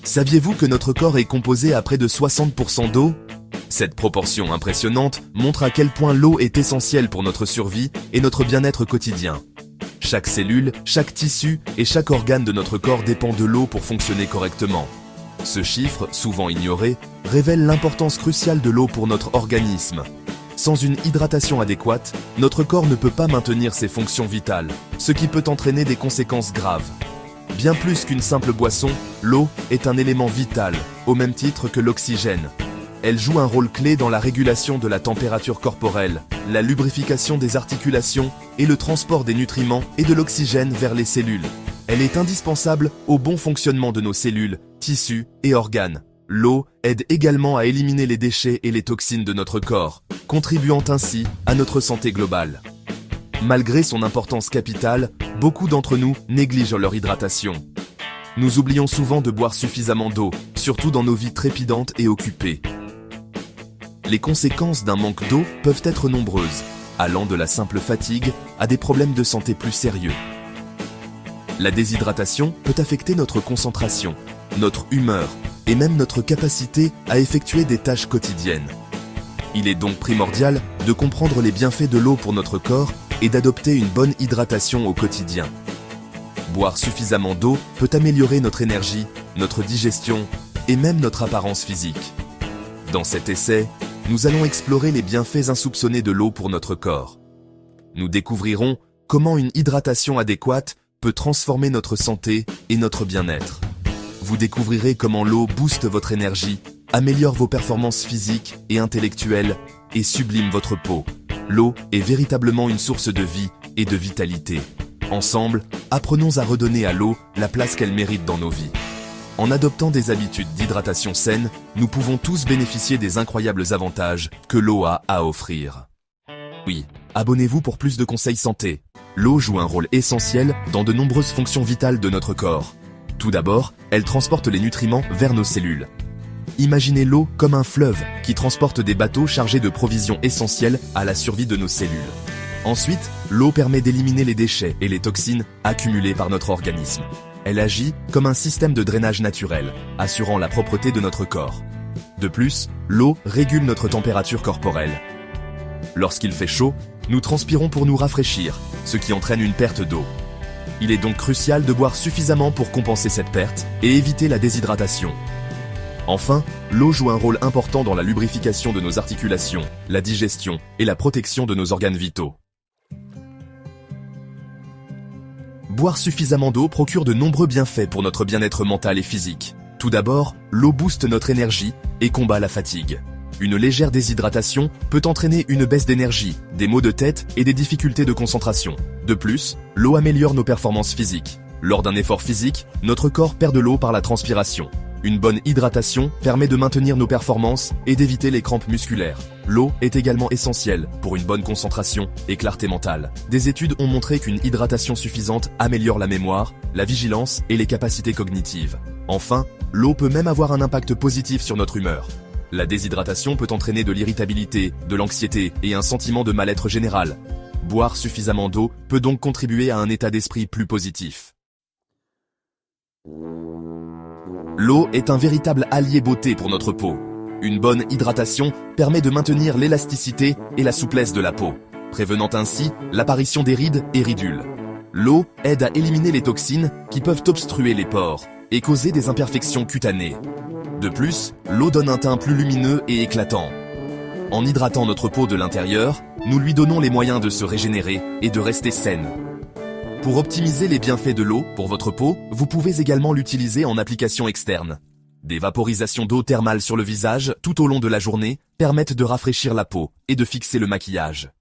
Saviez-vous que notre corps est composé à près de 60% d'eau? Cette proportion impressionnante montre à quel point l'eau est essentielle pour notre survie et notre bien-être quotidien. Chaque cellule, chaque tissu et chaque organe de notre corps dépend de l'eau pour fonctionner correctement. Ce chiffre, souvent ignoré, révèle l'importance cruciale de l'eau pour notre organisme. Sans une hydratation adéquate, notre corps ne peut pas maintenir ses fonctions vitales, ce qui peut entraîner des conséquences graves. Bien plus qu'une simple boisson, l'eau est un élément vital, au même titre que l'oxygène. Elle joue un rôle clé dans la régulation de la température corporelle, la lubrification des articulations et le transport des nutriments et de l'oxygène vers les cellules. Elle est indispensable au bon fonctionnement de nos cellules, tissus et organes. L'eau aide également à éliminer les déchets et les toxines de notre corps, contribuant ainsi à notre santé globale. Malgré son importance capitale, beaucoup d'entre nous négligent leur hydratation. Nous oublions souvent de boire suffisamment d'eau, surtout dans nos vies trépidantes et occupées. Les conséquences d'un manque d'eau peuvent être nombreuses, allant de la simple fatigue à des problèmes de santé plus sérieux. La déshydratation peut affecter notre concentration, notre humeur et même notre capacité à effectuer des tâches quotidiennes. Il est donc primordial de comprendre les bienfaits de l'eau pour notre corps et d'adopter une bonne hydratation au quotidien. Boire suffisamment d'eau peut améliorer notre énergie, notre digestion et même notre apparence physique. Dans cet essai, nous allons explorer les bienfaits insoupçonnés de l'eau pour notre corps. Nous découvrirons comment une hydratation adéquate peut transformer notre santé et notre bien-être. Vous découvrirez comment l'eau booste votre énergie, améliore vos performances physiques et intellectuelles et sublime votre peau. L'eau est véritablement une source de vie et de vitalité. Ensemble, apprenons à redonner à l'eau la place qu'elle mérite dans nos vies. En adoptant des habitudes d'hydratation saine, nous pouvons tous bénéficier des incroyables avantages que l'eau a à offrir. Oui, abonnez-vous pour plus de conseils santé. L'eau joue un rôle essentiel dans de nombreuses fonctions vitales de notre corps. Tout d'abord, elle transporte les nutriments vers nos cellules. Imaginez l'eau comme un fleuve qui transporte des bateaux chargés de provisions essentielles à la survie de nos cellules. Ensuite, l'eau permet d'éliminer les déchets et les toxines accumulées par notre organisme. Elle agit comme un système de drainage naturel, assurant la propreté de notre corps. De plus, l'eau régule notre température corporelle. Lorsqu'il fait chaud, nous transpirons pour nous rafraîchir, ce qui entraîne une perte d'eau. Il est donc crucial de boire suffisamment pour compenser cette perte et éviter la déshydratation. Enfin, l'eau joue un rôle important dans la lubrification de nos articulations, la digestion et la protection de nos organes vitaux. Boire suffisamment d'eau procure de nombreux bienfaits pour notre bien-être mental et physique. Tout d'abord, l'eau booste notre énergie et combat la fatigue. Une légère déshydratation peut entraîner une baisse d'énergie, des maux de tête et des difficultés de concentration. De plus, l'eau améliore nos performances physiques. Lors d'un effort physique, notre corps perd de l'eau par la transpiration. Une bonne hydratation permet de maintenir nos performances et d'éviter les crampes musculaires. L'eau est également essentielle pour une bonne concentration et clarté mentale. Des études ont montré qu'une hydratation suffisante améliore la mémoire, la vigilance et les capacités cognitives. Enfin, l'eau peut même avoir un impact positif sur notre humeur. La déshydratation peut entraîner de l'irritabilité, de l'anxiété et un sentiment de mal-être général. Boire suffisamment d'eau peut donc contribuer à un état d'esprit plus positif. L'eau est un véritable allié beauté pour notre peau. Une bonne hydratation permet de maintenir l'élasticité et la souplesse de la peau, prévenant ainsi l'apparition des rides et ridules. L'eau aide à éliminer les toxines qui peuvent obstruer les pores et causer des imperfections cutanées. De plus, l'eau donne un teint plus lumineux et éclatant. En hydratant notre peau de l'intérieur, nous lui donnons les moyens de se régénérer et de rester saine. Pour optimiser les bienfaits de l'eau pour votre peau, vous pouvez également l'utiliser en application externe. Des vaporisations d'eau thermale sur le visage tout au long de la journée permettent de rafraîchir la peau et de fixer le maquillage.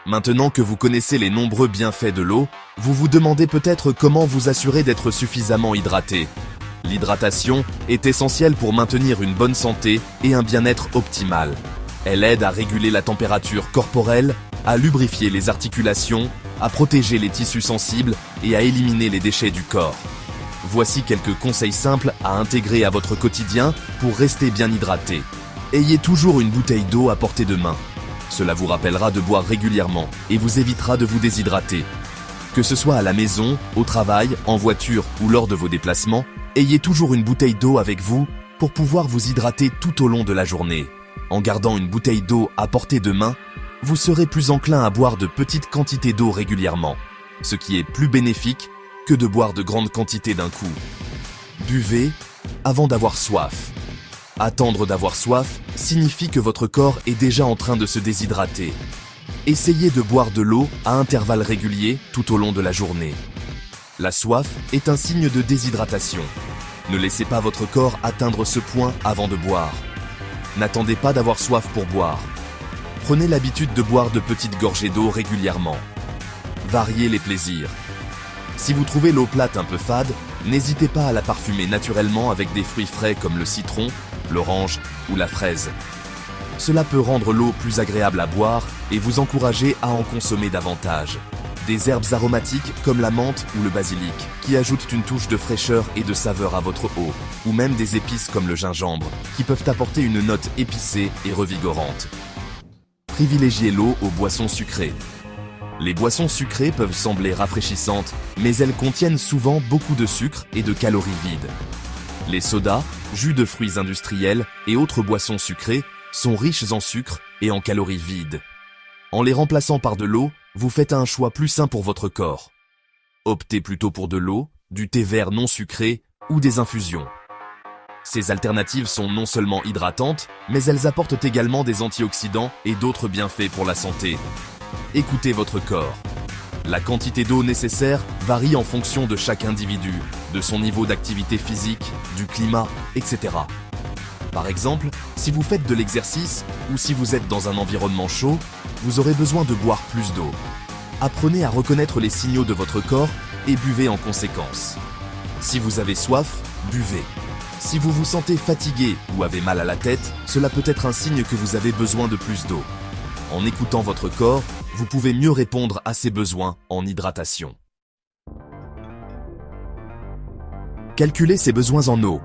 Maintenant que vous connaissez les nombreux bienfaits de l'eau, vous vous demandez peut-être comment vous assurer d'être suffisamment hydraté. L'hydratation est essentielle pour maintenir une bonne santé et un bien-être optimal. Elle aide à réguler la température corporelle, à lubrifier les articulations, à protéger les tissus sensibles et à éliminer les déchets du corps. Voici quelques conseils simples à intégrer à votre quotidien pour rester bien hydraté. Ayez toujours une bouteille d'eau à portée de main. Cela vous rappellera de boire régulièrement et vous évitera de vous déshydrater. Que ce soit à la maison, au travail, en voiture ou lors de vos déplacements, ayez toujours une bouteille d'eau avec vous pour pouvoir vous hydrater tout au long de la journée. En gardant une bouteille d'eau à portée de main, vous serez plus enclin à boire de petites quantités d'eau régulièrement, ce qui est plus bénéfique que de boire de grandes quantités d'un coup. Buvez avant d'avoir soif. Attendre d'avoir soif signifie que votre corps est déjà en train de se déshydrater. Essayez de boire de l'eau à intervalles réguliers tout au long de la journée. La soif est un signe de déshydratation. Ne laissez pas votre corps atteindre ce point avant de boire. N'attendez pas d'avoir soif pour boire. Prenez l'habitude de boire de petites gorgées d'eau régulièrement. Variez les plaisirs. Si vous trouvez l'eau plate un peu fade, n'hésitez pas à la parfumer naturellement avec des fruits frais comme le citron, l'orange ou la fraise. Cela peut rendre l'eau plus agréable à boire et vous encourager à en consommer davantage. Des herbes aromatiques comme la menthe ou le basilic, qui ajoutent une touche de fraîcheur et de saveur à votre eau, ou même des épices comme le gingembre, qui peuvent apporter une note épicée et revigorante. Privilégiez l'eau aux boissons sucrées. Les boissons sucrées peuvent sembler rafraîchissantes, mais elles contiennent souvent beaucoup de sucre et de calories vides. Les sodas, jus de fruits industriels et autres boissons sucrées sont riches en sucre et en calories vides. En les remplaçant par de l'eau, vous faites un choix plus sain pour votre corps. Optez plutôt pour de l'eau, du thé vert non sucré ou des infusions. Ces alternatives sont non seulement hydratantes, mais elles apportent également des antioxydants et d'autres bienfaits pour la santé. Écoutez votre corps. La quantité d'eau nécessaire varie en fonction de chaque individu, de son niveau d'activité physique, du climat, etc. Par exemple, si vous faites de l'exercice ou si vous êtes dans un environnement chaud, vous aurez besoin de boire plus d'eau. Apprenez à reconnaître les signaux de votre corps et buvez en conséquence. Si vous avez soif, buvez. Si vous vous sentez fatigué ou avez mal à la tête, cela peut être un signe que vous avez besoin de plus d'eau. En écoutant votre corps, vous pouvez mieux répondre à ses besoins en hydratation. Calculez ses besoins en eau.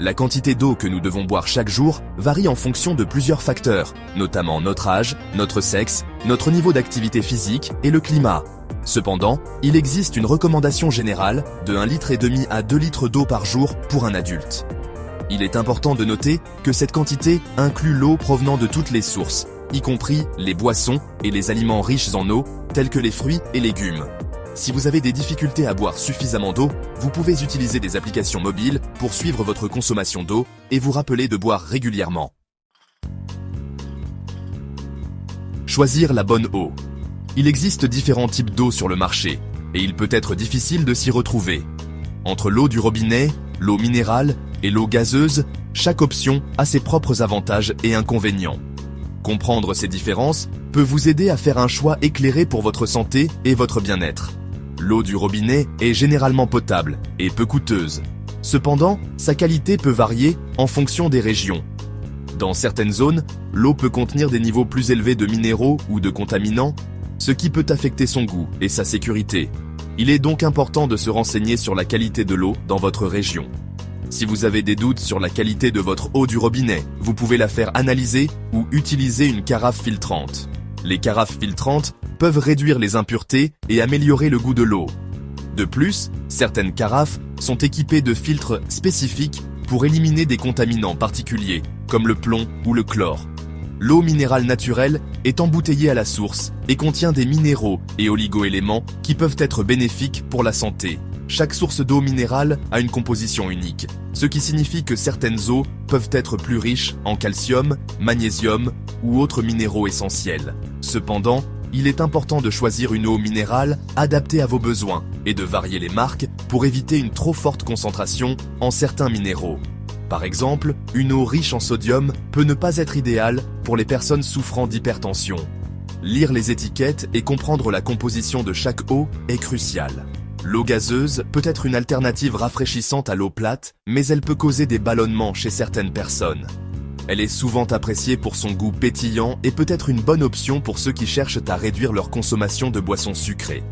La quantité d'eau que nous devons boire chaque jour varie en fonction de plusieurs facteurs, notamment notre âge, notre sexe, notre niveau d'activité physique et le climat. Cependant, il existe une recommandation générale de 1,5 litre à 2 litres d'eau par jour pour un adulte. Il est important de noter que cette quantité inclut l'eau provenant de toutes les sources, y compris les boissons et les aliments riches en eau, tels que les fruits et légumes. Si vous avez des difficultés à boire suffisamment d'eau, vous pouvez utiliser des applications mobiles pour suivre votre consommation d'eau et vous rappeler de boire régulièrement. Choisir la bonne eau. Il existe différents types d'eau sur le marché, et il peut être difficile de s'y retrouver. Entre l'eau du robinet, l'eau minérale et l'eau gazeuse, chaque option a ses propres avantages et inconvénients. Comprendre ces différences peut vous aider à faire un choix éclairé pour votre santé et votre bien-être. L'eau du robinet est généralement potable et peu coûteuse. Cependant, sa qualité peut varier en fonction des régions. Dans certaines zones, l'eau peut contenir des niveaux plus élevés de minéraux ou de contaminants, ce qui peut affecter son goût et sa sécurité. Il est donc important de se renseigner sur la qualité de l'eau dans votre région. Si vous avez des doutes sur la qualité de votre eau du robinet, vous pouvez la faire analyser ou utiliser une carafe filtrante. Les carafes filtrantes peuvent réduire les impuretés et améliorer le goût de l'eau. De plus, certaines carafes sont équipées de filtres spécifiques pour éliminer des contaminants particuliers, comme le plomb ou le chlore. L'eau minérale naturelle est embouteillée à la source et contient des minéraux et oligo-éléments qui peuvent être bénéfiques pour la santé. Chaque source d'eau minérale a une composition unique, ce qui signifie que certaines eaux peuvent être plus riches en calcium, magnésium ou autres minéraux essentiels. Cependant, il est important de choisir une eau minérale adaptée à vos besoins et de varier les marques pour éviter une trop forte concentration en certains minéraux. Par exemple, une eau riche en sodium peut ne pas être idéale pour les personnes souffrant d'hypertension. Lire les étiquettes et comprendre la composition de chaque eau est crucial. L'eau gazeuse peut être une alternative rafraîchissante à l'eau plate, mais elle peut causer des ballonnements chez certaines personnes. Elle est souvent appréciée pour son goût pétillant et peut être une bonne option pour ceux qui cherchent à réduire leur consommation de boissons sucrées.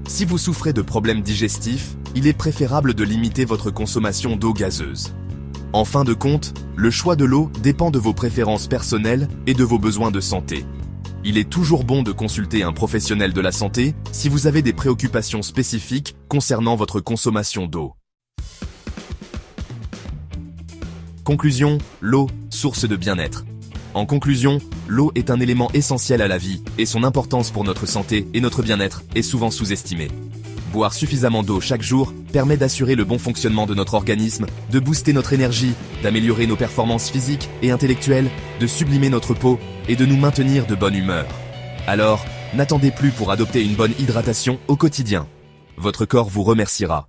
Si vous souffrez de problèmes digestifs, il est préférable de limiter votre consommation d'eau gazeuse. En fin de compte, le choix de l'eau dépend de vos préférences personnelles et de vos besoins de santé. Il est toujours bon de consulter un professionnel de la santé si vous avez des préoccupations spécifiques concernant votre consommation d'eau. Conclusion, l'eau, source de bien-être. En conclusion, l'eau est un élément essentiel à la vie et son importance pour notre santé et notre bien-être est souvent sous-estimée. Boire suffisamment d'eau chaque jour permet d'assurer le bon fonctionnement de notre organisme, de booster notre énergie, d'améliorer nos performances physiques et intellectuelles, de sublimer notre peau et de nous maintenir de bonne humeur. Alors, n'attendez plus pour adopter une bonne hydratation au quotidien. Votre corps vous remerciera.